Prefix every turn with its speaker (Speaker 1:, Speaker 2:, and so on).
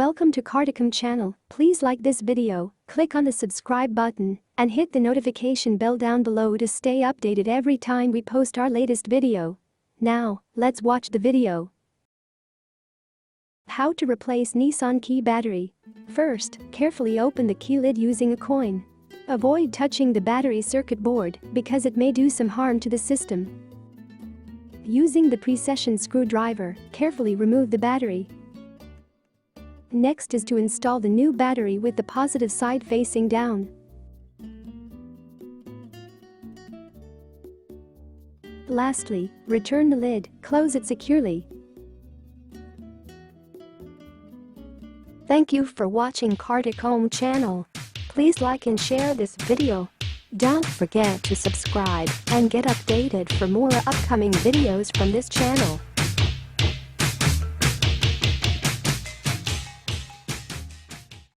Speaker 1: Welcome to Cartechhome channel. Please like this video, click on the subscribe button, and hit the notification bell down below to stay updated every time we post our latest video. Now, let's watch the video. How to replace Nissan key battery. First, carefully open the key lid using a coin. Avoid touching the battery circuit board because it may do some harm to the system. Using the precession screwdriver, carefully remove the battery. Next is to install the new battery with the positive side facing down. Lastly, return the lid, close it securely. Thank you for watching Cartechhome channel. Please like and share this video. Don't forget to subscribe and get updated for more upcoming videos from this channel.